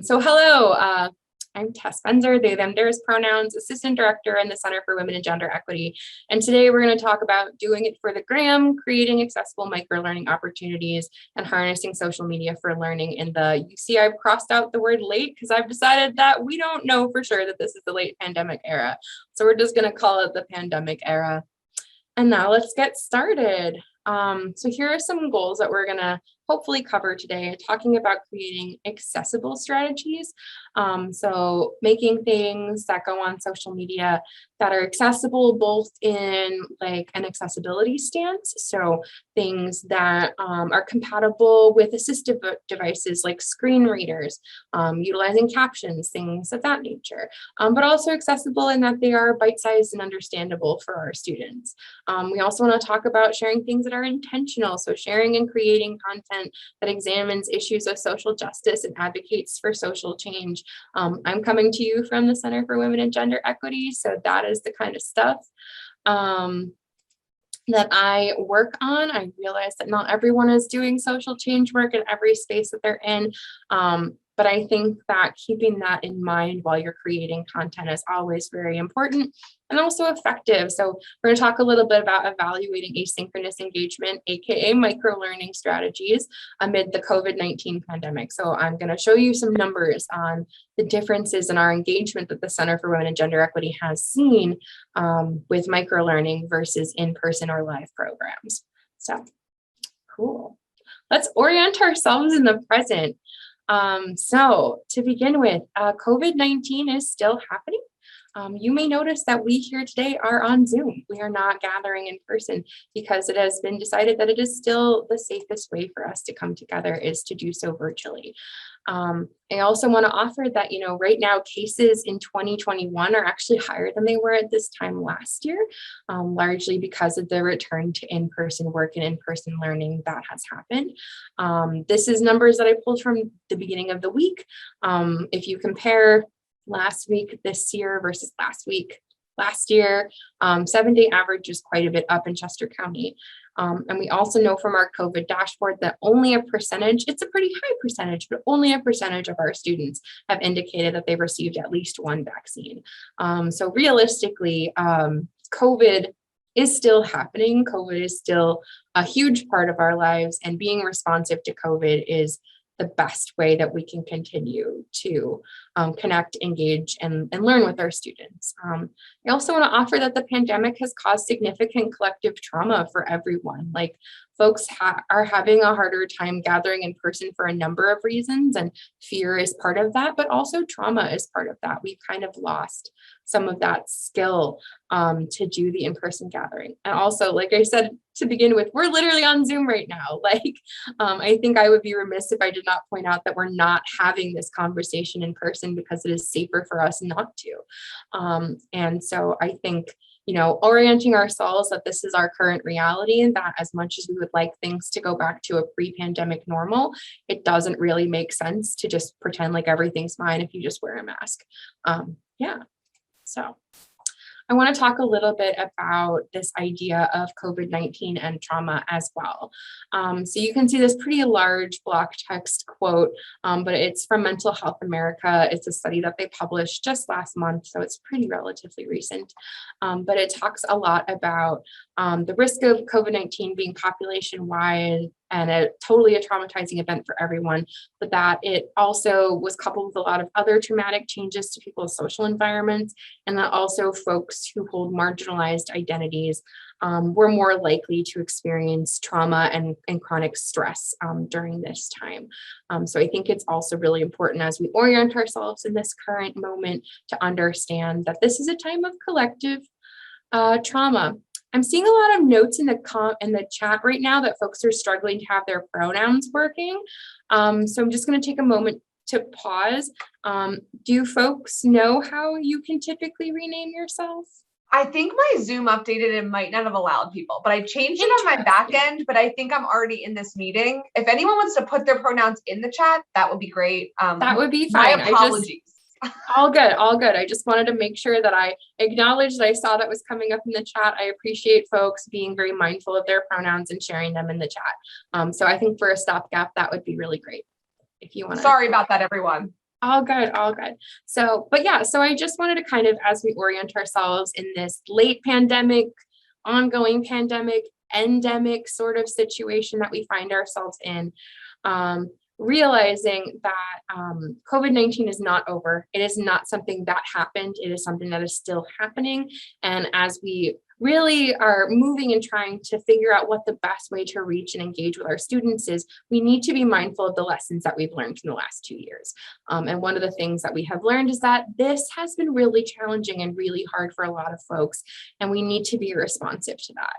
So hello, I'm Tess Benser, they, them, theirs pronouns, Assistant Director in the Center for Women and Gender Equity. And today we're going to talk about doing it for the gram, creating accessible microlearning opportunities, and harnessing social media for learning in the, you see I've crossed out the word late because I've decided that we don't know for sure that this is the late pandemic era. So we're just going to call it the pandemic era. And now let's get started. So here are some goals that we're going to hopefully cover today, talking about creating accessible strategies. So making things that go on social media that are accessible both in like an accessibility stance. So things that are compatible with assistive devices like screen readers, utilizing captions, things of that nature, but also accessible in that they are bite-sized and understandable for our students. We also want to talk about sharing things that are intentional. So sharing and creating content that examines issues of social justice and advocates for social change. I'm coming to you from the Center for Women and Gender Equity, so that is the kind of stuff that I work on. I realize that not everyone is doing social change work in every space that they're in. But I think that keeping that in mind while you're creating content is always very important and also effective. So we're going to talk a little bit about evaluating asynchronous engagement, aka microlearning strategies amid the COVID-19 pandemic. So I'm going to show you some numbers on the differences in our engagement that the Center for Women and Gender Equity has seen with microlearning versus in-person or live programs. So cool. Let's orient ourselves in the present. So to begin with, COVID-19 is still happening. You may notice that we here today are on Zoom. We are not gathering in person because it has been decided that it is still the safest way for us to come together is to do so virtually. I also want to offer that, right now cases in 2021 are actually higher than they were at this time last year, largely because of the return to in-person work and in-person learning that has happened. This is numbers that I pulled from the beginning of the week. If you compare last week this year versus last week last year, 7-day average is quite a bit up in Chester County. And we also know from our COVID dashboard that only a percentage, it's a pretty high percentage, but only a percentage of our students have indicated that they've received at least one vaccine. So realistically, COVID is still happening. COVID is still a huge part of our lives, and being responsive to COVID is the best way that we can continue to connect, engage, and learn with our students. I also want to offer that the pandemic has caused significant collective trauma for everyone. Like folks are having a harder time gathering in person for a number of reasons, and fear is part of that, but also trauma is part of that. We've kind of lost some of that skill to do the in-person gathering. And also, like I said to begin with, we're literally on Zoom right now. Like, I think I would be remiss if I did not point out that we're not having this conversation in person because it is safer for us not to. And so I think, orienting ourselves that this is our current reality and that as much as we would like things to go back to a pre-pandemic normal, it doesn't really make sense to just pretend like everything's fine if you just wear a mask. So I want to talk a little bit about this idea of COVID-19 and trauma as well. So you can see this pretty large block text quote, but it's from Mental Health America. It's a study that they published just last month, so it's pretty relatively recent. But it talks a lot about the risk of COVID-19 being population-wide and a traumatizing event for everyone, but that it also was coupled with a lot of other traumatic changes to people's social environments, and that also folks who hold marginalized identities were more likely to experience trauma and chronic stress during this time. So I think it's also really important as we orient ourselves in this current moment to understand that this is a time of collective trauma. I'm seeing a lot of notes in the chat right now that folks are struggling to have their pronouns working. So I'm just going to take a moment to pause. Do folks know how you can typically rename yourself? I think my Zoom updated and might not have allowed people, but I changed it on my back end, but I think I'm already in this meeting. If anyone wants to put their pronouns in the chat, that would be great. That would be fine. My apologies. All good. I just wanted to make sure that I acknowledged that I saw that was coming up in the chat. I appreciate folks being very mindful of their pronouns and sharing them in the chat. So I think for a stopgap, that would be really great. If you want to. Sorry about that, everyone. All good, all good. So, but yeah, so I just wanted to kind of, as we orient ourselves in this late pandemic, ongoing pandemic, endemic sort of situation that we find ourselves in, realizing that COVID-19 is not over. It is not something that happened. It is something that is still happening. And as we really are moving and trying to figure out what the best way to reach and engage with our students is, we need to be mindful of the lessons that we've learned in the last 2 years. And one of the things that we have learned is that this has been really challenging and really hard for a lot of folks, and we need to be responsive to that.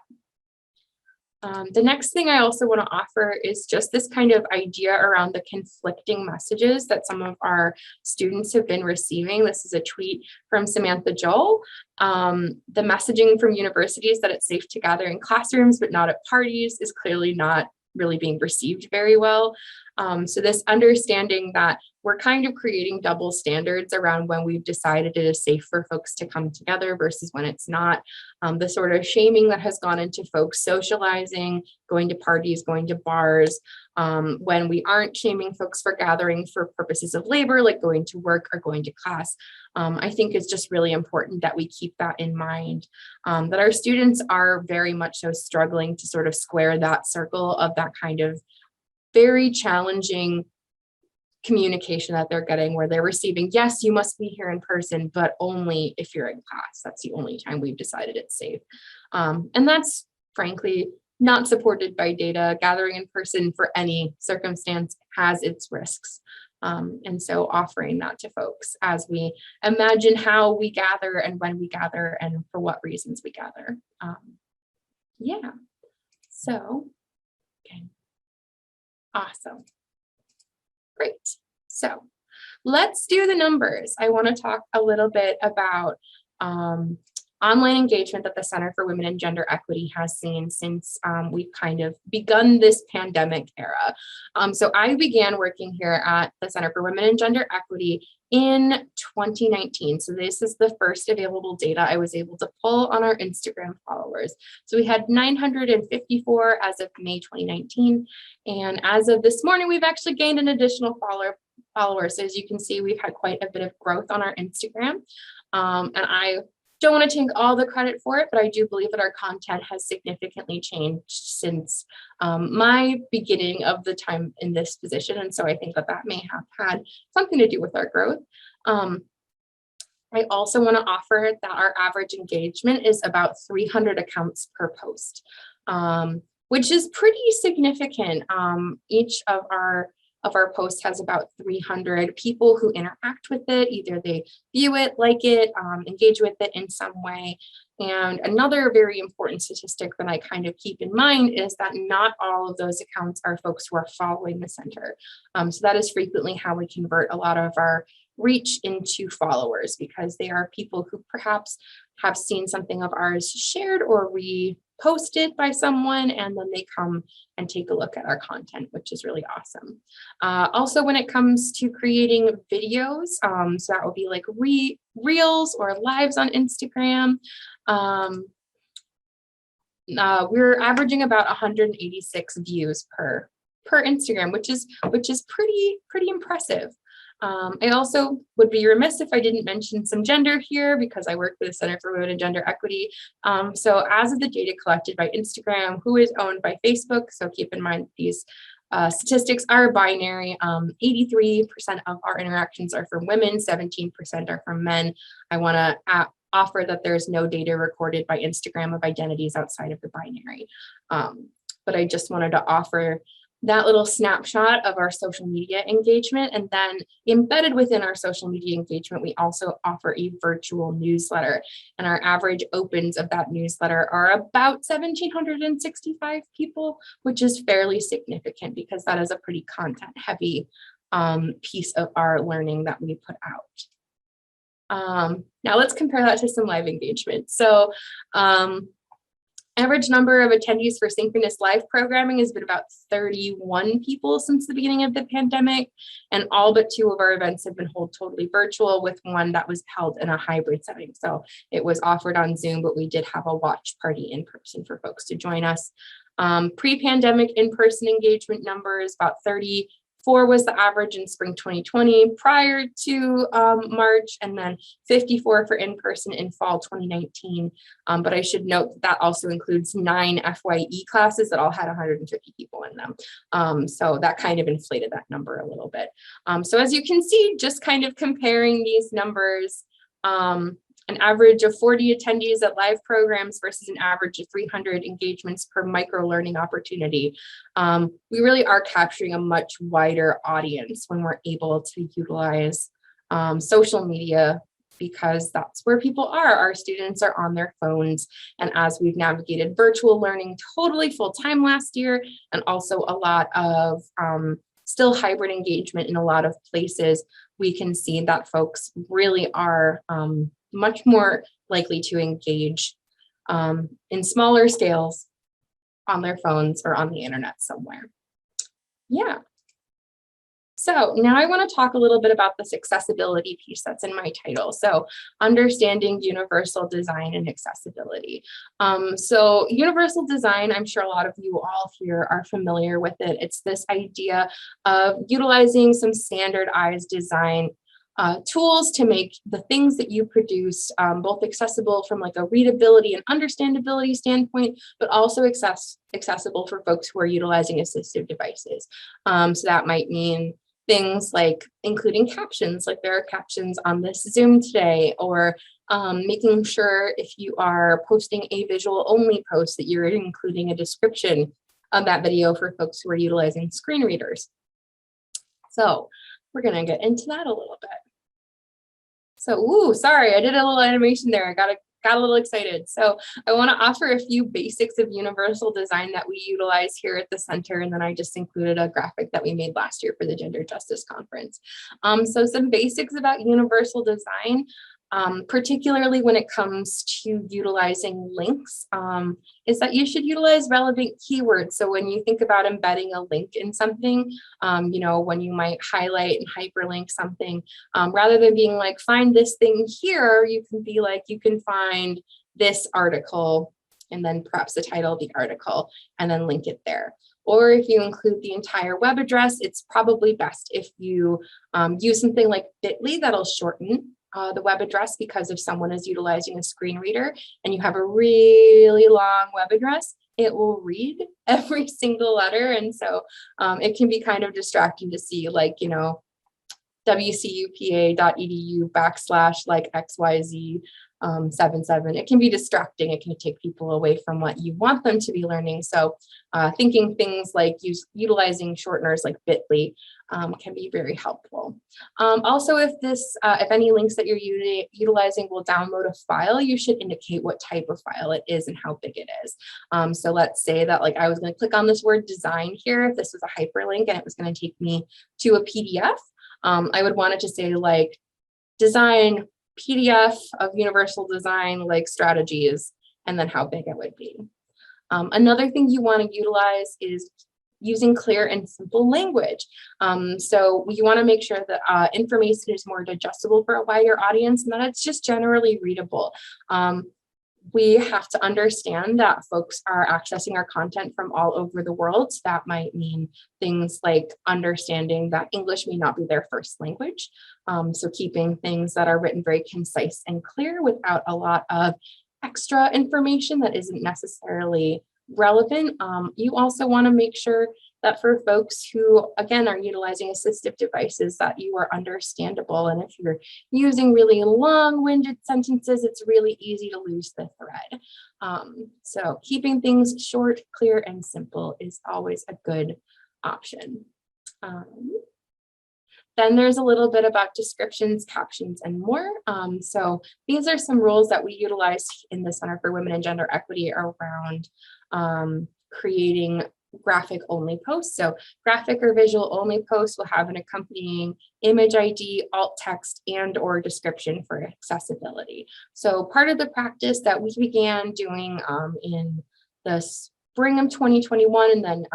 The next thing I also want to offer is just this kind of idea around the conflicting messages that some of our students have been receiving. This is a tweet from Samantha Joel. The messaging from universities that it's safe to gather in classrooms but not at parties is clearly not really being received very well. So this understanding that we're kind of creating double standards around when we've decided it is safe for folks to come together versus when it's not. The sort of shaming that has gone into folks socializing, going to parties, going to bars, when we aren't shaming folks for gathering for purposes of labor, like going to work or going to class. I think it's just really important that we keep that in mind, that our students are very much so struggling to sort of square that circle of that kind of very challenging communication that they're getting, where they're receiving, yes, you must be here in person, but only if you're in class. That's the only time we've decided it's safe. And that's frankly not supported by data. Gathering in person for any circumstance has its risks. And so offering that to folks as we imagine how we gather and when we gather and for what reasons we gather. Yeah, so, okay. Awesome. Great. So let's do the numbers. I want to talk a little bit about online engagement that the Center for Women and Gender Equity has seen since we've kind of begun this pandemic era. So I began working here at the Center for Women and Gender Equity in 2019. So this is the first available data I was able to pull on our Instagram followers. So we had 954 as of May 2019. And as of this morning, we've actually gained an additional followers. So as you can see, we've had quite a bit of growth on our Instagram. And I don't want to take all the credit for it, but I do believe that our content has significantly changed since my beginning of the time in this position. And so I think that that may have had something to do with our growth. I also want to offer that our average engagement is about 300 accounts per post, which is pretty significant. Each of our posts has about 300 people who interact with it. Either they view it, like it, engage with it in some way. And another very important statistic that I kind of keep in mind is that not all of those accounts are folks who are following the center. So that is frequently how we convert a lot of our reach into followers, because they are people who perhaps have seen something of ours shared or reposted by someone, and then they come and take a look at our content, which is really awesome. Also, when it comes to creating videos, so that would be like reels or lives on Instagram, we're averaging about 186 views per Instagram, which is pretty impressive. I also would be remiss if I didn't mention some gender here, because I work for the Center for Women and Gender Equity. So as of the data collected by Instagram, who is owned by Facebook, so keep in mind these statistics are binary. 83% of our interactions are from women, 17% are from men. I want to offer that there's no data recorded by Instagram of identities outside of the binary. But I just wanted to offer that little snapshot of our social media engagement. And then embedded within our social media engagement, we also offer a virtual newsletter. And our average opens of that newsletter are about 1,765 people, which is fairly significant because that is a pretty content heavy piece of our learning that we put out. Now let's compare that to some live engagement. So average number of attendees for synchronous live programming has been about 31 people since the beginning of the pandemic, and all but 2 of our events have been held totally virtual, with one that was held in a hybrid setting. So it was offered on Zoom, but we did have a watch party in person for folks to join us. Pre-pandemic in-person engagement numbers, about 30 4 was the average in spring 2020 prior to March, and then 54 for in-person in fall 2019. But I should note that also includes 9 FYE classes that all had 150 people in them. So that kind of inflated that number a little bit. So as you can see, just kind of comparing these numbers, an average of 40 attendees at live programs versus an average of 300 engagements per micro-learning opportunity. We really are capturing a much wider audience when we're able to utilize social media, because that's where people are. Our students are on their phones. And as we've navigated virtual learning totally full-time last year, and also a lot of still hybrid engagement in a lot of places, we can see that folks really are much more likely to engage in smaller scales on their phones or on the internet somewhere. Yeah. So now I want to talk a little bit about this accessibility piece that's in my title. So understanding universal design and accessibility. So universal design, I'm sure a lot of you all here are familiar with it. It's this idea of utilizing some standardized design tools to make the things that you produce both accessible from like a readability and understandability standpoint, but also accessible for folks who are utilizing assistive devices. So that might mean things like including captions, like there are captions on this Zoom today, or making sure if you are posting a visual only post that you're including a description of that video for folks who are utilizing screen readers. So we're going to get into that a little bit. So, sorry, I did a little animation there. I got a little excited. So I want to offer a few basics of universal design that we utilize here at the center. And then I just included a graphic that we made last year for the Gender Justice Conference. So some basics about universal design, particularly when it comes to utilizing links, is that you should utilize relevant keywords. So when you think about embedding a link in something, when you might highlight and hyperlink something, rather than being like, find this thing here, you can be like, you can find this article and then perhaps the title of the article and then link it there. Or if you include the entire web address, it's probably best if you use something like bit.ly that'll shorten the web address, because if someone is utilizing a screen reader and you have a really long web address, it will read every single letter. And so it can be kind of distracting to see, like, wcupa.edu/XYZ 77. It can be distracting. It can take people away from what you want them to be learning. So thinking things like utilizing shorteners like bit.ly can be very helpful. Also, if any links that you're utilizing will download a file, you should indicate what type of file it is and how big it is. So let's say that like I was going to click on this word design here. If this was a hyperlink and it was going to take me to a PDF, I would want it to say like design PDF of universal design, like strategies, and then how big it would be. Another thing you want to utilize is using clear and simple language. So you want to make sure that information is more digestible for a wider audience and that it's just generally readable. We have to understand that folks are accessing our content from all over the world. So that might mean things like understanding that English may not be their first language. So keeping things that are written very concise and clear without a lot of extra information that isn't necessarily relevant. You also want to make sure that for folks who, again, are utilizing assistive devices, that you are understandable. And if you're using really long-winded sentences, it's really easy to lose the thread. So keeping things short, clear, and simple is always a good option. Then there's a little bit about descriptions, captions, and more. So these are some rules that we utilize in the Center for Women and Gender Equity around creating graphic only posts. So graphic or visual only posts will have an accompanying image ID, alt text, and or description for accessibility. So part of the practice that we began doing in the spring of 2021 and then,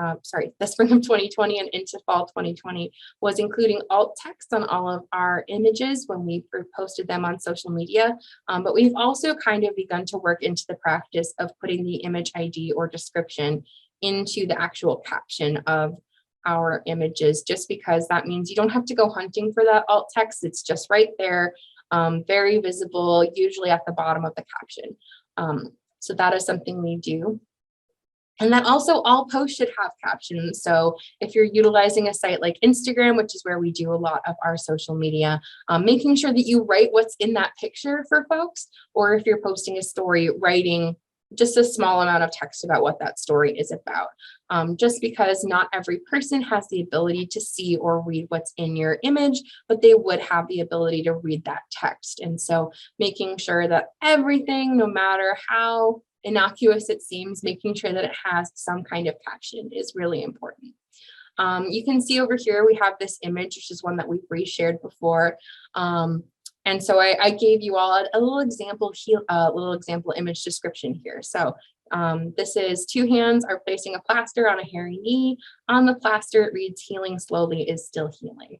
the spring of 2020 and into fall 2020 was including alt text on all of our images when we posted them on social media. But we've also kind of begun to work into the practice of putting the image ID or description into the actual caption of our images, just because that means you don't have to go hunting for that alt text. It's just right there, very visible, usually at the bottom of the caption. So that is something we do. And then also all posts should have captions. So if you're utilizing a site like Instagram, which is where we do a lot of our social media, making sure that you write what's in that picture for folks, or if you're posting a story, writing just a small amount of text about what that story is about. Just because not every person has the ability to see or read what's in your image, but they would have the ability to read that text. And so making sure that everything, no matter how innocuous it seems, making sure that it has some kind of caption is really important. You can see over here, we have this image, which is one that we've reshared before. And so I gave you all a little example image description here. So this is 2 hands are placing a plaster on a hairy knee. On the plaster, it reads, "Healing slowly is still healing."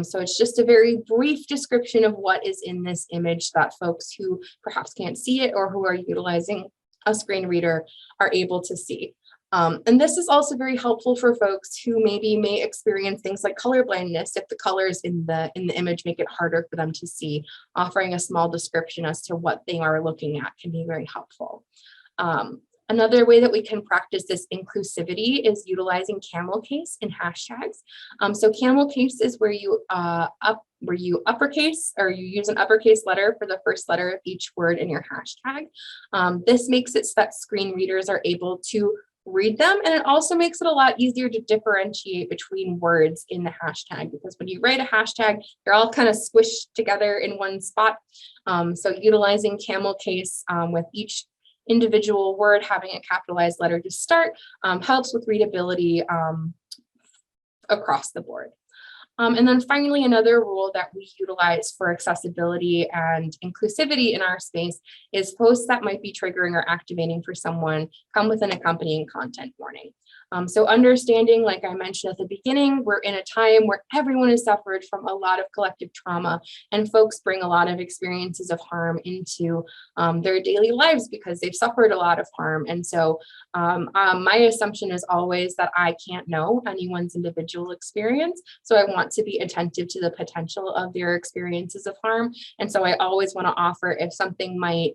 So it's just a very brief description of what is in this image that folks who perhaps can't see it or who are utilizing a screen reader are able to see. And this is also very helpful for folks who maybe may experience things like color blindness if the colors in the image make it harder for them to see. Offering a small description as to what they are looking at can be very helpful. Another way that we can practice this inclusivity is utilizing camel case and hashtags. So camel case is where you uppercase, or you use an uppercase letter for the first letter of each word in your hashtag. This makes it so that screen readers are able to read them, and it also makes it a lot easier to differentiate between words in the hashtag, because when you write a hashtag, they're all kind of squished together in one spot. So utilizing camel case with each individual word having a capitalized letter to start helps with readability across the board. And then finally, another rule that we utilize for accessibility and inclusivity in our space is posts that might be triggering or activating for someone come with an accompanying content warning. So understanding, like I mentioned at the beginning, we're in a time where everyone has suffered from a lot of collective trauma, and folks bring a lot of experiences of harm into their daily lives because they've suffered a lot of harm. And so my assumption is always that I can't know anyone's individual experience. So I want to be attentive to the potential of their experiences of harm. And so I always want to offer, if something might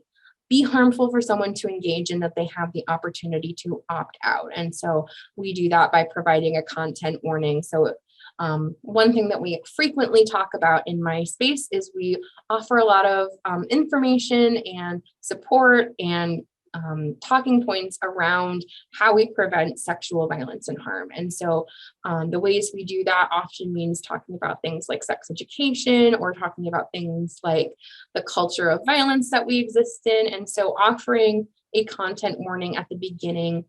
be harmful for someone to engage in, that they have the opportunity to opt out. And so we do that by providing a content warning. So one thing that we frequently talk about in my space is we offer a lot of information and support and talking points around how we prevent sexual violence and harm. And so the ways we do that often means talking about things like sex education, or talking about things like the culture of violence that we exist in. And so offering a content warning at the beginning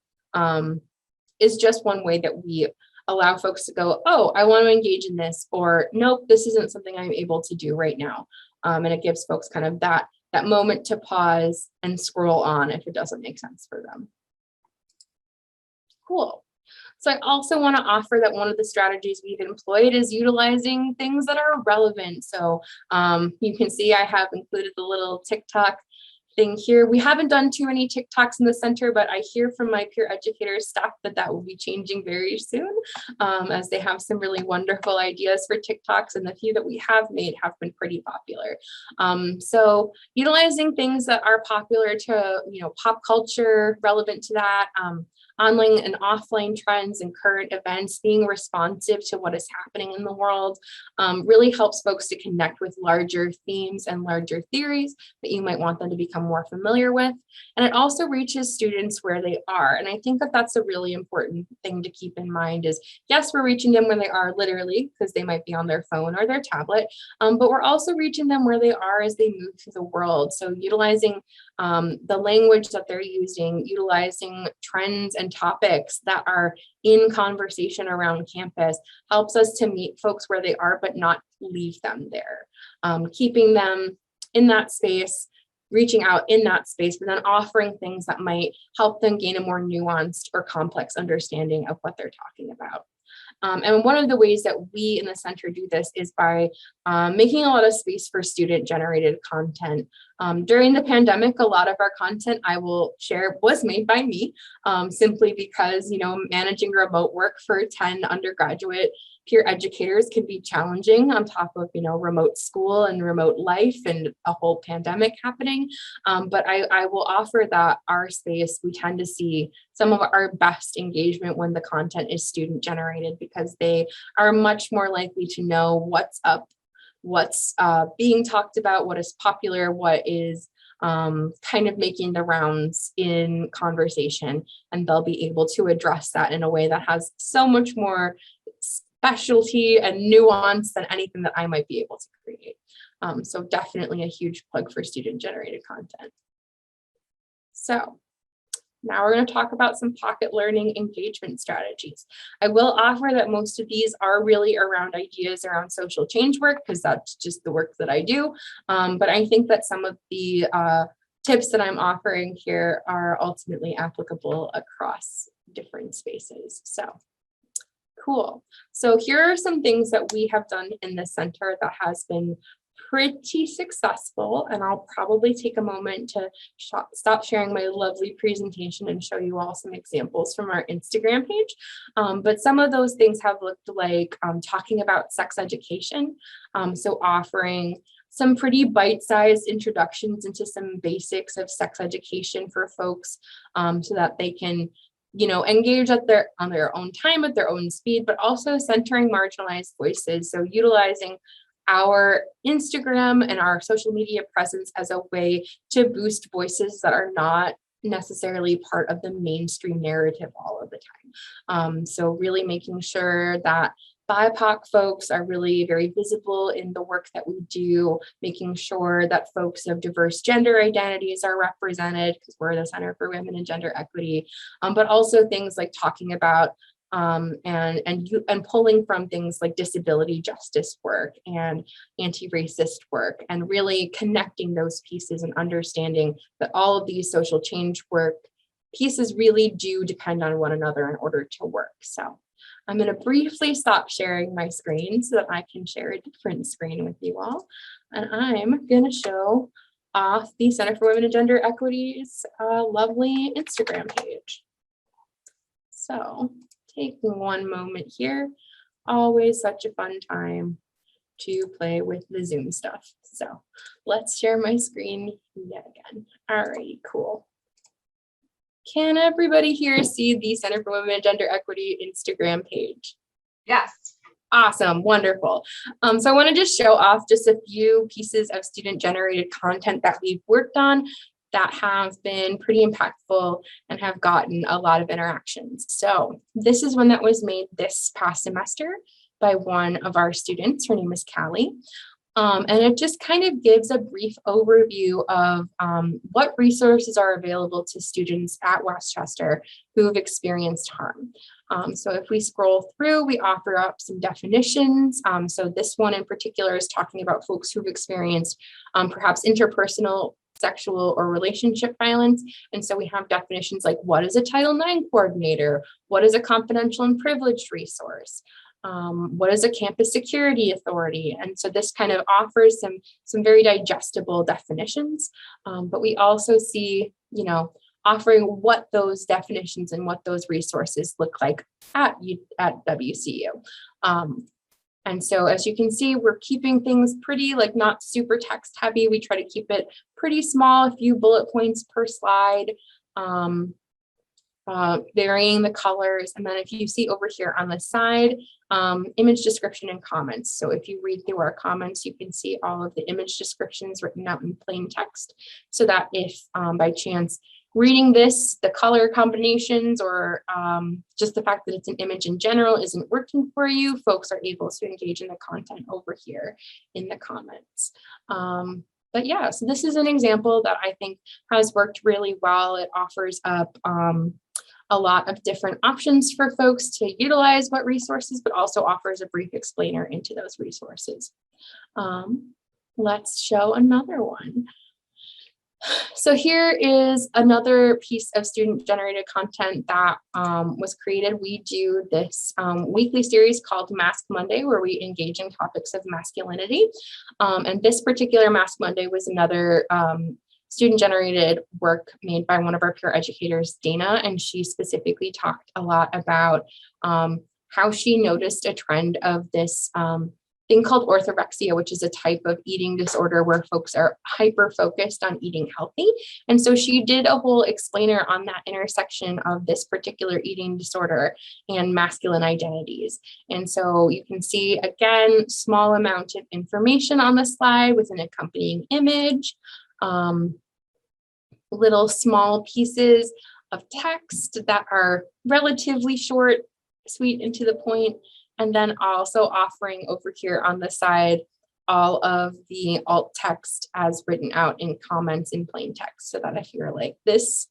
is just one way that we allow folks to go, oh, I want to engage in this, or nope, this isn't something I'm able to do right now. And it gives folks kind of that moment to pause and scroll on if it doesn't make sense for them. Cool. So I also want to offer that one of the strategies we've employed is utilizing things that are relevant. So you can see I have included the little TikTok thing here. We haven't done too many TikToks in the center, but I hear from my peer educator staff that will be changing very soon, as they have some really wonderful ideas for TikToks, and the few that we have made have been pretty popular. So utilizing things that are popular to, pop culture, relevant to that, online and offline trends and current events, being responsive to what is happening in the world, really helps folks to connect with larger themes and larger theories that you might want them to become more familiar with. And it also reaches students where they are. And I think that that's a really important thing to keep in mind is, yes, we're reaching them where they are literally, because they might be on their phone or their tablet, but we're also reaching them where they are as they move through the world. So utilizing the language that they're using, utilizing trends and topics that are in conversation around campus helps us to meet folks where they are, but not leave them there. Keeping them in that space, reaching out in that space, but then offering things that might help them gain a more nuanced or complex understanding of what they're talking about. And one of the ways that we in the center do this is by making a lot of space for student-generated content. During the pandemic, a lot of our content, I will share, was made by me, simply because, managing remote work for 10 undergraduate peer educators can be challenging on top of, remote school and remote life and a whole pandemic happening. But I will offer that our space, we tend to see some of our best engagement when the content is student generated, because they are much more likely to know what's up, what's being talked about, what is popular, what is kind of making the rounds in conversation, and they'll be able to address that in a way that has so much more specialty and nuance than anything that I might be able to create. So definitely a huge plug for student generated content. So now we're going to talk about some pocket learning engagement strategies. I will offer that most of these are really around ideas around social change work, because that's just the work that I do. But I think that some of the tips that I'm offering here are ultimately applicable across different spaces. So cool. So here are some things that we have done in the center that has been pretty successful, and I'll probably take a moment to stop sharing my lovely presentation and show you all some examples from our Instagram page. But some of those things have looked like talking about sex education, so offering some pretty bite-sized introductions into some basics of sex education for folks, so that they can engage on their own time, at their own speed, but also centering marginalized voices. So utilizing our Instagram and our social media presence as a way to boost voices that are not necessarily part of the mainstream narrative all of the time. So really making sure that BIPOC folks are really very visible in the work that we do, making sure that folks of diverse gender identities are represented, because we're the Center for Women and Gender Equity, but also things like talking about and pulling from things like disability justice work and anti-racist work, and really connecting those pieces and understanding that all of these social change work pieces really do depend on one another in order to work. So I'm going to briefly stop sharing my screen so that I can share a different screen with you all. And I'm going to show off the Center for Women and Gender Equity's lovely Instagram page. So taking one moment here, always such a fun time to play with the Zoom stuff. So let's share my screen yet again. All right, cool. Can everybody here see the Center for Women and Gender Equity Instagram page? Yes. Awesome, wonderful. So I want to just show off just a few pieces of student generated content that we've worked on that have been pretty impactful and have gotten a lot of interactions. So this is one that was made this past semester by one of our students. Her name is Callie. And it just kind of gives a brief overview of what resources are available to students at Westchester who have experienced harm. So if we scroll through, we offer up some definitions. So this one in particular is talking about folks who've experienced perhaps interpersonal, sexual, or relationship violence. And so we have definitions like, what is a Title IX coordinator? What is a confidential and privileged resource? What is a campus security authority? And so this kind of offers some very digestible definitions, but we also see, offering what those definitions and what those resources look like at WCU. And so as you can see, we're keeping things pretty, not super text heavy. We try to keep it pretty small, a few bullet points per slide. Varying the colors. And then if you see over here on the side, image description and comments. So if you read through our comments, you can see all of the image descriptions written out in plain text, so that if by chance reading this, the color combinations or just the fact that it's an image in general isn't working for you, folks are able to engage in the content over here in the comments. But yeah, so this is an example that I think has worked really well. It offers up a lot of different options for folks to utilize what resources, but also offers a brief explainer into those resources. Let's show another one. So here is another piece of student-generated content that was created. We do this weekly series called Mask Monday, where we engage in topics of masculinity. And this particular Mask Monday was another student-generated work made by one of our peer educators, Dana, and she specifically talked a lot about how she noticed a trend of this thing called orthorexia, which is a type of eating disorder where folks are hyper focused on eating healthy. And so she did a whole explainer on that intersection of this particular eating disorder and masculine identities. And so you can see, again, small amount of information on the slide with an accompanying image, little small pieces of text that are relatively short, sweet, and to the point. And then also offering over here on the side all of the alt text as written out in comments in plain text, so that if you're like, this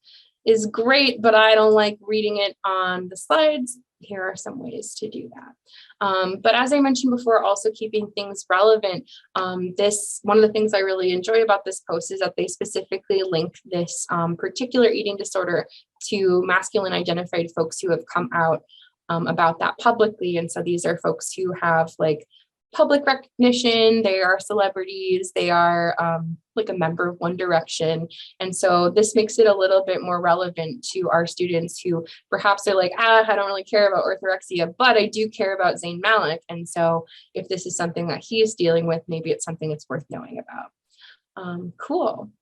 is great, but I don't like reading it on the slides, here are some ways to do that. But as I mentioned before, also keeping things relevant. One of the things I really enjoy about this post is that they specifically link this particular eating disorder to masculine identified folks who have come out about that publicly. And so these are folks who have like public recognition, they are celebrities, they are like a member of One Direction. And so this makes it a little bit more relevant to our students who perhaps are like, I don't really care about orthorexia, but I do care about Zayn Malik. And so if this is something that he's dealing with, maybe it's something it's worth knowing about. Cool.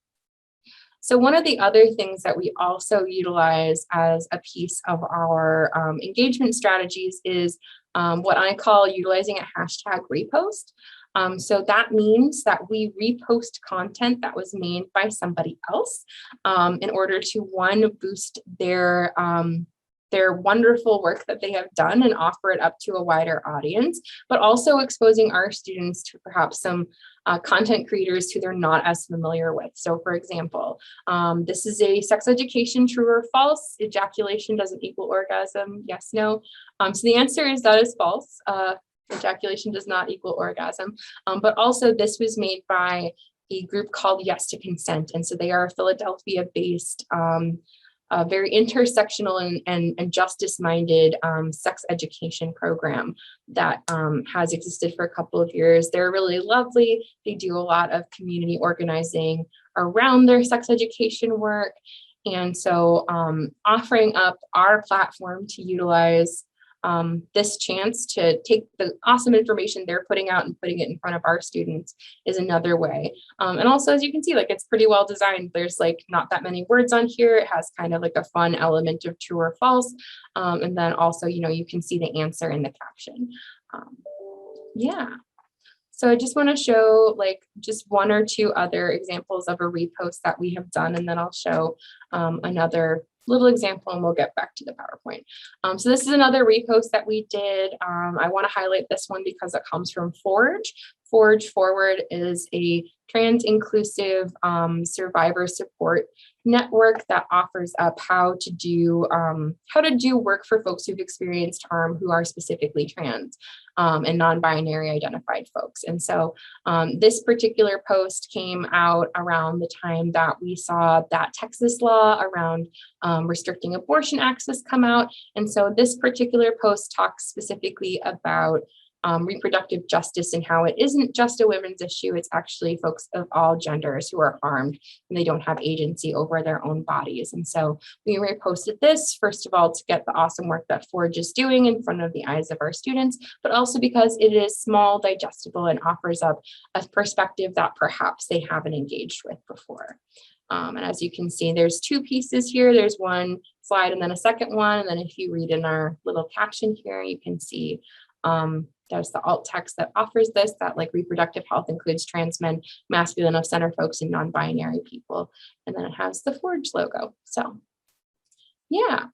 So one of the other things that we also utilize as a piece of our engagement strategies is what I call utilizing a hashtag repost. So that means that we repost content that was made by somebody else in order to, one, boost their wonderful work that they have done and offer it up to a wider audience, but also exposing our students to perhaps some content creators who they're not as familiar with. So for example, this is a sex education, true or false? Ejaculation doesn't equal orgasm, yes, no. So the answer is that is false. Ejaculation does not equal orgasm. But also this was made by a group called Yes to Consent. And so they are a Philadelphia-based very intersectional and justice-minded sex education program that has existed for a couple of years. They're really lovely. They do a lot of community organizing around their sex education work. And so offering up our platform to utilize this chance to take the awesome information they're putting out and putting it in front of our students is another way. And also, as you can see, like it's pretty well designed. There's like not that many words on here. It has kind of like a fun element of true or false. And then also, you can see the answer in the caption. Yeah. So I just want to show like just one or two other examples of a repost that we have done, and then I'll show another little example and we'll get back to the PowerPoint. So this is another repost that we did. I want to highlight this one because it comes from Forge. Forge Forward is a trans inclusive survivor support network that offers up how to do work for folks who've experienced harm who are specifically trans and non-binary identified folks. And so this particular post came out around the time that we saw that Texas law around restricting abortion access come out. And so this particular post talks specifically about reproductive justice and how it isn't just a women's issue. It's actually folks of all genders who are harmed and they don't have agency over their own bodies. And so we reposted this, first of all, to get the awesome work that Forge is doing in front of the eyes of our students, but also because it is small, digestible, and offers up a perspective that perhaps they haven't engaged with before. And as you can see, there's two pieces here. There's one slide and then a second one. And then if you read in our little caption here, you can see there's the alt text that offers this, that like reproductive health includes trans men, masculine of center folks, and non-binary people. And then it has the Forge logo. So yeah,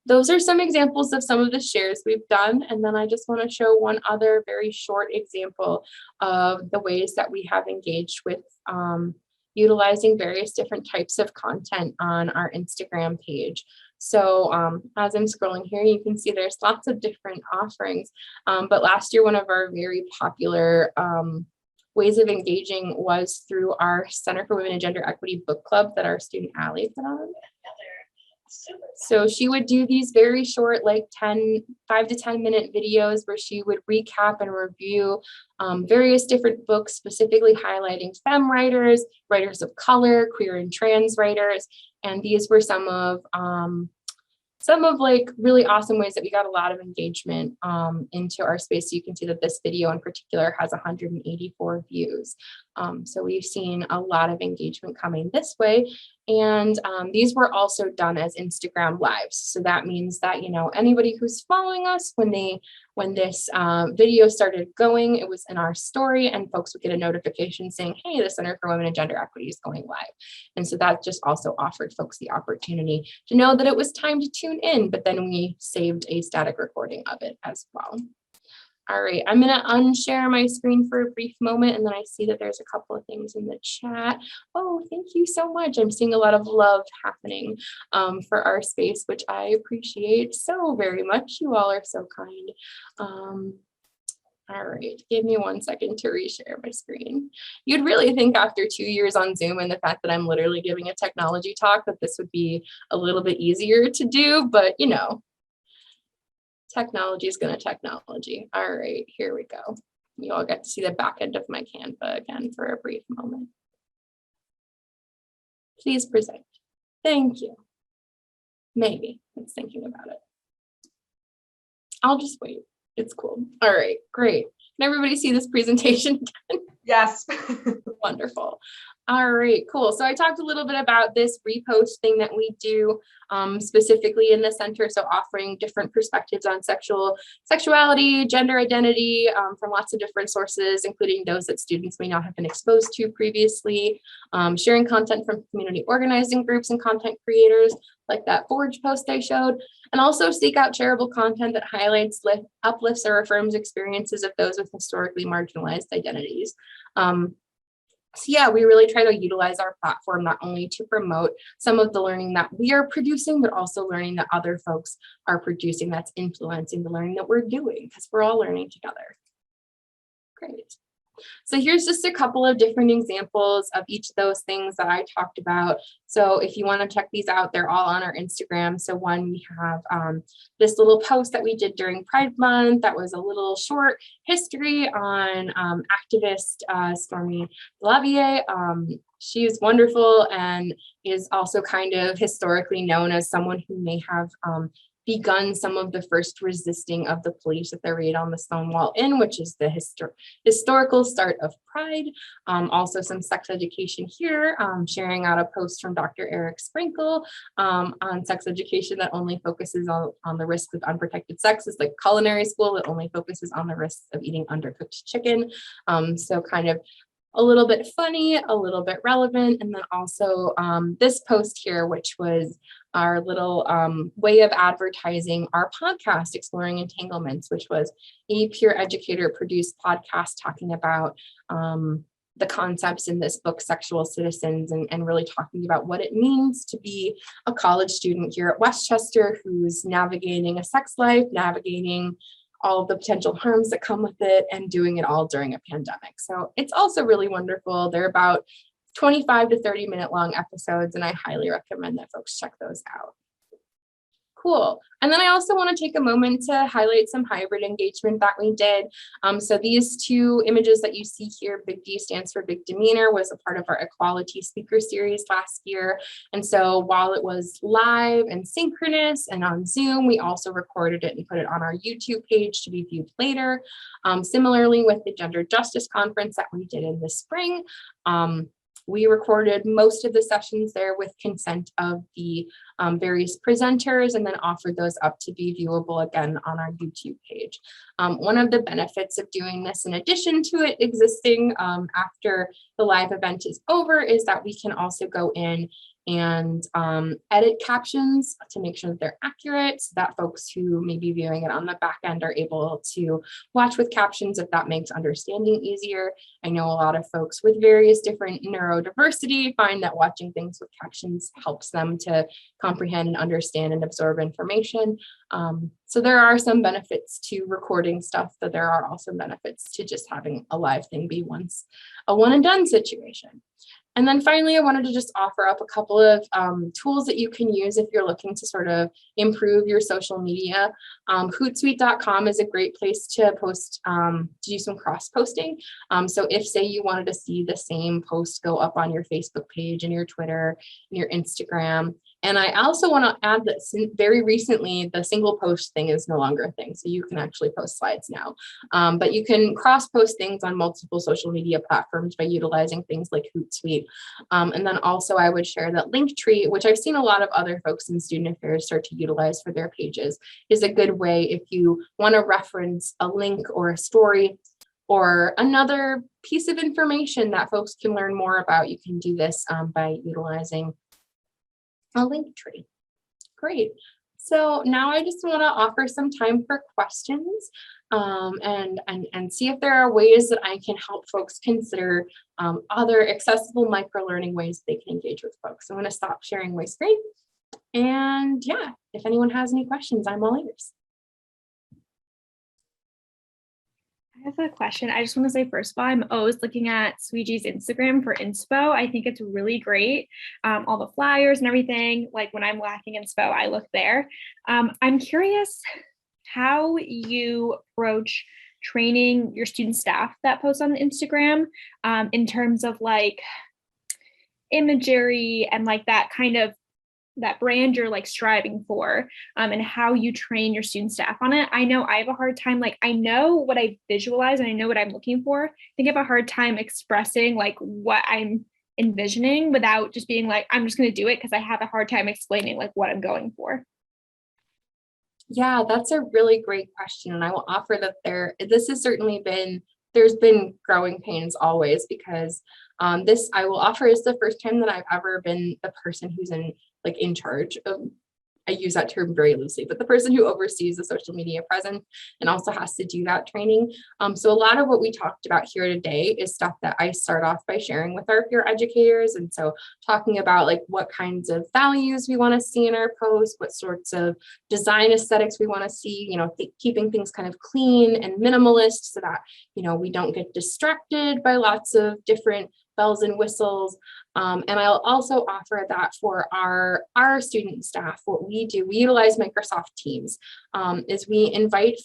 those are some examples of some of the shares we've done. And then I just want to show one other very short example of the ways that we have engaged with utilizing various different types of content on our Instagram page. So as I'm scrolling here, you can see there's lots of different offerings. But last year, one of our very popular ways of engaging was through our Center for Women and Gender Equity book club that our student Allie put on. So she would do these very short, like 5 to 10 minute videos where she would recap and review various different books, specifically highlighting femme writers, writers of color, queer and trans writers. And these were some of like really awesome ways that we got a lot of engagement into our space. So you can see that this video in particular has 184 views. So we've seen a lot of engagement coming this way. And these were also done as Instagram lives. So that means that, you know, anybody who's following us, when this video started going, it was in our story and folks would get a notification saying, hey, the Center for Women and Gender Equity is going live. And so that just also offered folks the opportunity to know that it was time to tune in, but then we saved a static recording of it as well. All right, I'm going to unshare my screen for a brief moment, and then I see that there's a couple of things in the chat. Oh, thank you so much. I'm seeing a lot of love happening for our space, which I appreciate so very much. You all are so kind. All right, give me 1 second to reshare my screen. You'd really think after 2 years on Zoom and the fact that I'm literally giving a technology talk that this would be a little bit easier to do, but you know, technology is going to technology. All right, here we go. You all get to see the back end of my Canva again for a brief moment. Please present. Thank you. Maybe it's thinking about it. I'll just wait. It's cool. All right, great. Can everybody see this presentation again? Yes. Wonderful. All right, cool. So I talked a little bit about this repost thing that we do specifically in the center. So offering different perspectives on sexuality, gender identity from lots of different sources, including those that students may not have been exposed to previously, sharing content from community organizing groups and content creators like that Forge post I showed, and also seek out shareable content that highlights, uplifts, or affirms experiences of those with historically marginalized identities. So yeah, we really try to utilize our platform not only to promote some of the learning that we are producing, but also learning that other folks are producing that's influencing the learning that we're doing, because we're all learning together. Great. So here's just a couple of different examples of each of those things that I talked about. So if you want to check these out, they're all on our Instagram. So one, we have this little post that we did during Pride Month that was a little short history on activist Stormy Lavier. She is wonderful and is also kind of historically known as someone who may have begun some of the first resisting of the police at their raid on the Stonewall Inn, which is the historical start of Pride. Also some sex education here, sharing out a post from Dr. Eric Sprinkle on sex education that only focuses on the risks of unprotected sex. It's like culinary school that only focuses on the risks of eating undercooked chicken. So kind of a little bit funny, a little bit relevant, and then also this post here, which was our little way of advertising our podcast, Exploring Entanglements, which was a peer educator produced podcast talking about the concepts in this book, Sexual Citizens, and really talking about what it means to be a college student here at Westchester who's navigating a sex life, navigating all of the potential harms that come with it, and doing it all during a pandemic. So it's also really wonderful. They're about 25 to 30 minute long episodes, and I highly recommend that folks check those out. Cool. And then I also want to take a moment to highlight some hybrid engagement that we did. So these two images that you see here, Big D stands for Big Demeanor, was a part of our equality speaker series last year. And so while it was live and synchronous and on Zoom, we also recorded it and put it on our YouTube page to be viewed later. Similarly with the Gender Justice Conference that we did in the spring, we recorded most of the sessions there with consent of the various presenters, and then offered those up to be viewable again on our YouTube page. One of the benefits of doing this, in addition to it existing after the live event is over, is that we can also go in and edit captions to make sure that they're accurate, so that folks who may be viewing it on the back end are able to watch with captions if that makes understanding easier. I know a lot of folks with various different neurodiversity find that watching things with captions helps them to comprehend and understand and absorb information. So there are some benefits to recording stuff, but there are also benefits to just having a live thing be a one and done situation. And then finally, I wanted to just offer up a couple of tools that you can use if you're looking to sort of improve your social media. Hootsuite.com is a great place to post, to do some cross posting. So if, say, you wanted to see the same post go up on your Facebook page and your Twitter and your Instagram. And I also want to add that very recently, the single post thing is no longer a thing. So you can actually post slides now. But you can cross post things on multiple social media platforms by utilizing things like Hootsuite. And then also I would share that Linktree, which I've seen a lot of other folks in student affairs start to utilize for their pages, is a good way if you want to reference a link or a story or another piece of information that folks can learn more about. You can do this by utilizing a Linktree. Great. So now I just want to offer some time for questions and see if there are ways that I can help folks consider other accessible microlearning ways they can engage with folks. I'm going to stop sharing my screen. And yeah, if anyone has any questions, I'm all ears. I have a question. I just want to say, first of all, I'm always looking at Sweegee's Instagram for inspo. I think it's really great. All the flyers and everything. Like when I'm lacking inspo, I look there. I'm curious how you approach training your student staff that post on Instagram in terms of like imagery and like that kind of that brand you're like striving for and how you train your student staff on it. I know I have a hard time, like I know what I visualize and I know what I'm looking for. I think I have a hard time expressing like what I'm envisioning without just being like, I'm just going to do it, because I have a hard time explaining like what I'm going for. Yeah, that's a really great question. And I will offer that this has certainly there's been growing pains always, because this I will offer is the first time that I've ever been the person who's in charge of, I use that term very loosely, but the person who oversees the social media presence and also has to do that training. So a lot of what we talked about here today is stuff that I start off by sharing with our peer educators. And so talking about like what kinds of values we want to see in our posts, what sorts of design aesthetics we want to see, keeping things kind of clean and minimalist so that, we don't get distracted by lots of different bells and whistles. And I'll also offer that for our student staff. What we do, we utilize Microsoft Teams, is we invite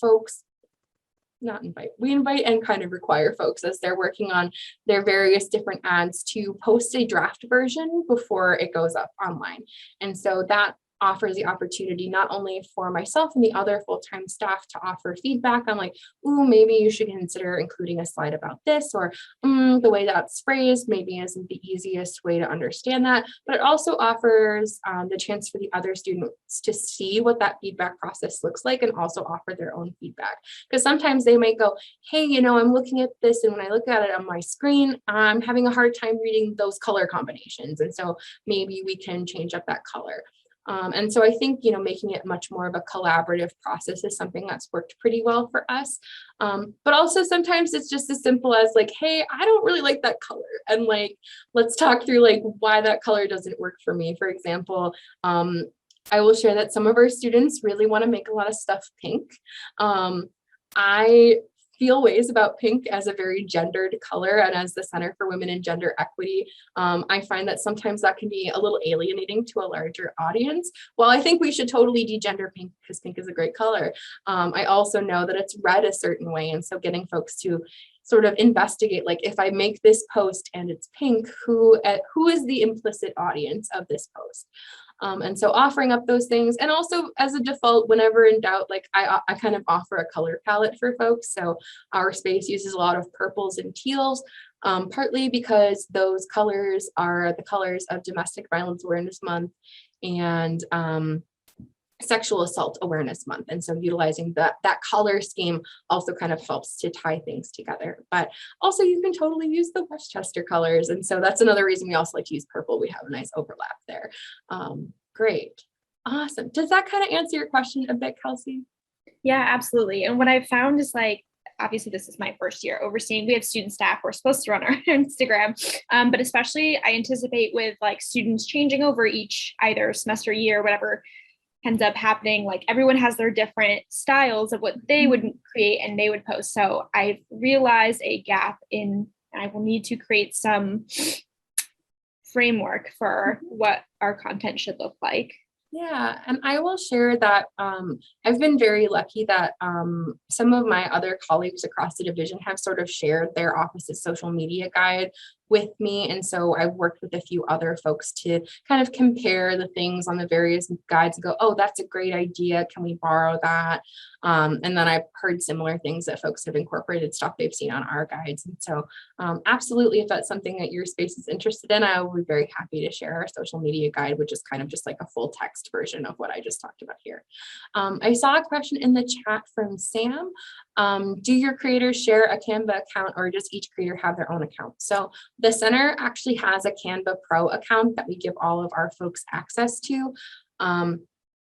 and kind of require folks as they're working on their various different ads to post a draft version before it goes up online. And so that offers the opportunity not only for myself and the other full-time staff to offer feedback on like, ooh, maybe you should consider including a slide about this, or the way that's phrased maybe isn't the easiest way to understand that, but it also offers the chance for the other students to see what that feedback process looks like and also offer their own feedback. Because sometimes they might go, hey, I'm looking at this, and when I look at it on my screen, I'm having a hard time reading those color combinations. And so maybe we can change up that color. And so I think, making it much more of a collaborative process is something that's worked pretty well for us. But also sometimes it's just as simple as like, hey, I don't really like that color. And like, let's talk through like why that color doesn't work for me. For example, I will share that some of our students really want to make a lot of stuff pink. I feel ways about pink as a very gendered color, and as the Center for Women and Gender Equity, I find that sometimes that can be a little alienating to a larger audience. While I think we should totally degender pink because pink is a great color, I also know that it's read a certain way, and so getting folks to sort of investigate, like if I make this post and it's pink, who is the implicit audience of this post? And so offering up those things, and also as a default, whenever in doubt, like I kind of offer a color palette for folks. So our space uses a lot of purples and teals, partly because those colors are the colors of Domestic Violence Awareness Month. And Sexual Assault Awareness Month. And so utilizing that color scheme also kind of helps to tie things together. But also you can totally use the Westchester colors. And so that's another reason we also like to use purple. We have a nice overlap there. Great. Awesome. Does that kind of answer your question a bit, Kelsey? Yeah, absolutely. And what I've found is like, obviously this is my first year overseeing, we have student staff, we're supposed to run our Instagram, but especially I anticipate with like students changing over each either semester, year, whatever ends up happening, like everyone has their different styles of what they would create and they would post. So I've realized a gap in, I will need to create some framework for what our content should look like. Yeah, and I will share that I've been very lucky that some of my other colleagues across the division have sort of shared their office's social media guide with me. And so I've worked with a few other folks to kind of compare the things on the various guides and go, oh, that's a great idea. Can we borrow that? And then I've heard similar things that folks have incorporated stuff they've seen on our guides. And so absolutely, if that's something that your space is interested in, I will be very happy to share our social media guide, which is kind of just like a full text version of what I just talked about here. I saw a question in the chat from Sam. Do your creators share a Canva account or does each creator have their own account? So the center actually has a Canva Pro account that we give all of our folks access to.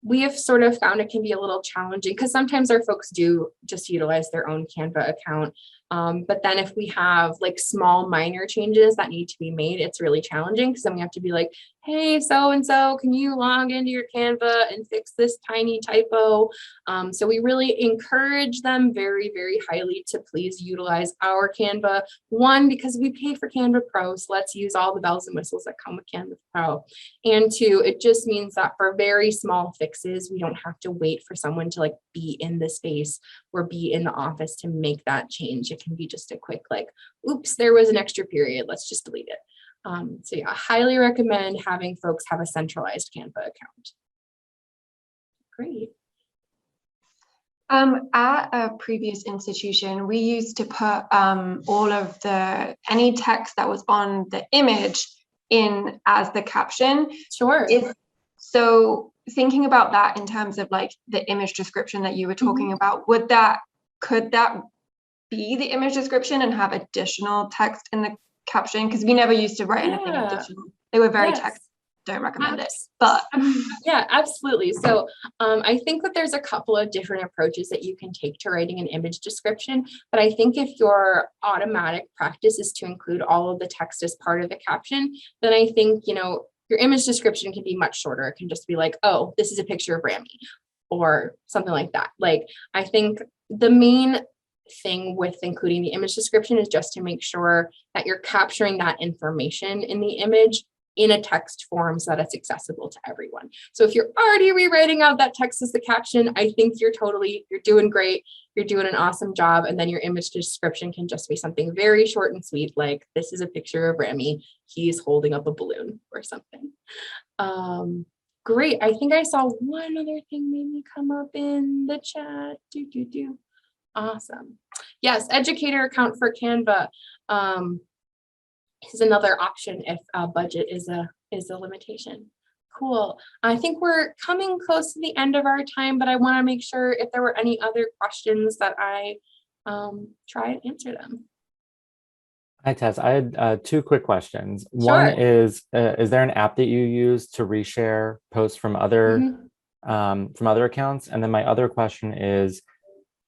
We have sort of found it can be a little challenging because sometimes our folks do just utilize their own Canva account. But then if we have like small minor changes that need to be made, it's really challenging because then we have to be like, hey, so-and-so, can you log into your Canva and fix this tiny typo? So we really encourage them very, very highly to please utilize our Canva. One, because we pay for Canva Pro, so let's use all the bells and whistles that come with Canva Pro. And two, it just means that for very small fixes, we don't have to wait for someone to like be in the space or be in the office to make that change. It can be just a quick like, oops, there was an extra period, let's just delete it. So yeah, I highly recommend having folks have a centralized Canva account. Great. At a previous institution, we used to put all of any text that was on the image in as the caption. Sure. So thinking about that in terms of like the image description that you were talking about, could that be the image description and have additional text in the caption? Because we never used to write anything additional. They were very text. Don't recommend it, but yeah, absolutely. So I think that there's a couple of different approaches that you can take to writing an image description, but I think if your automatic practice is to include all of the text as part of the caption, then I think, your image description can be much shorter. It can just be like, oh, this is a picture of Rami or something like that. Like, I think the main thing with including the image description is just to make sure that you're capturing that information in the image in a text form so that it's accessible to everyone. So if you're already rewriting out that text as the caption, I think you're doing great. You're doing an awesome job. And then your image description can just be something very short and sweet, like this is a picture of Rami. He's holding up a balloon or something. Great. I think I saw one other thing maybe come up in the chat. Awesome. Yes, educator account for Canva is another option if budget is a limitation. Cool. I think we're coming close to the end of our time, but I want to make sure if there were any other questions that I try and answer them. Hi, Tess. I had two quick questions. Sure. One is there an app that you use to reshare posts from other accounts? And then my other question is,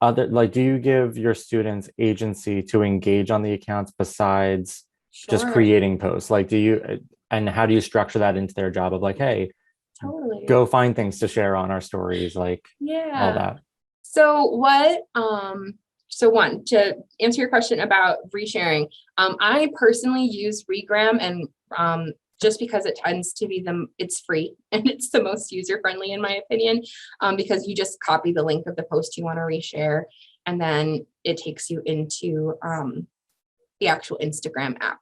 do you give your students agency to engage on the accounts besides just creating posts? Like, and how do you structure that into their job of like, hey, go find things to share on our stories, like all that? So so one, to answer your question about resharing, I personally use Regram, and just because it tends to be it's free and it's the most user-friendly in my opinion, because you just copy the link of the post you want to reshare, and then it takes you into the actual Instagram app,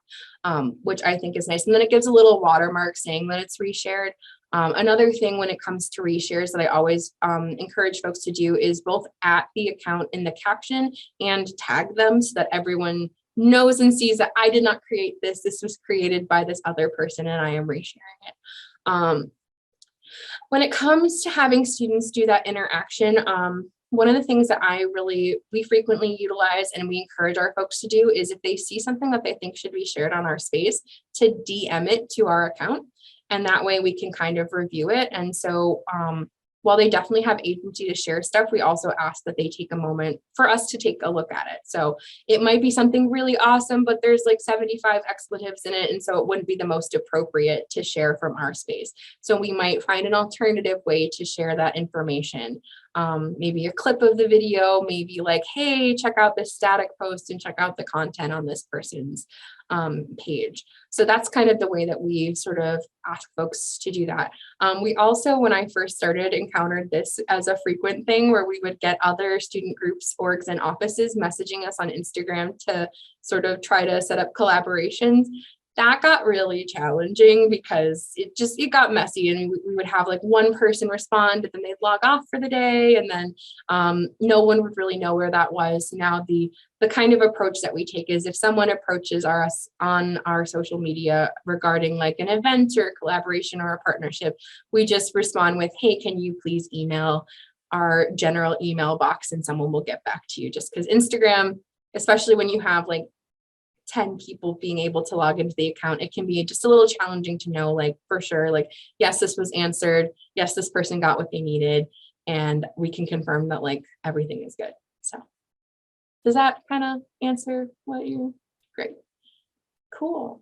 which I think is nice. And then it gives a little watermark saying that it's reshared. Another thing when it comes to reshares that I always encourage folks to do is both at the account in the caption and tag them so that everyone knows and sees that I did not create this. This was created by this other person and I am resharing it. When it comes to having students do that interaction, one of the things that we frequently utilize and we encourage our folks to do is if they see something that they think should be shared on our space, to DM it to our account. And that way we can kind of review it. And so while they definitely have agency to share stuff, we also ask that they take a moment for us to take a look at it. So it might be something really awesome, but there's like 75 expletives in it. And so it wouldn't be the most appropriate to share from our space. So we might find an alternative way to share that information. Maybe a clip of the video, maybe like, hey, check out this static post and check out the content on this person's page. So that's kind of the way that we sort of ask folks to do that. We also, when I first started, encountered this as a frequent thing where we would get other student groups, orgs, and offices messaging us on Instagram to sort of try to set up collaborations. That got really challenging because it got messy, and we would have like one person respond, but then they'd log off for the day, and then no one would really know where that was. Now the kind of approach that we take is if someone approaches us on our social media regarding like an event or a collaboration or a partnership, we just respond with, hey, can you please email our general email box and someone will get back to you. Just because Instagram, especially when you have like 10 people being able to log into the account, it can be just a little challenging to know, like, for sure, like, yes, this was answered. Yes, this person got what they needed. And we can confirm that like everything is good. So does that kind of answer what you, great. Cool.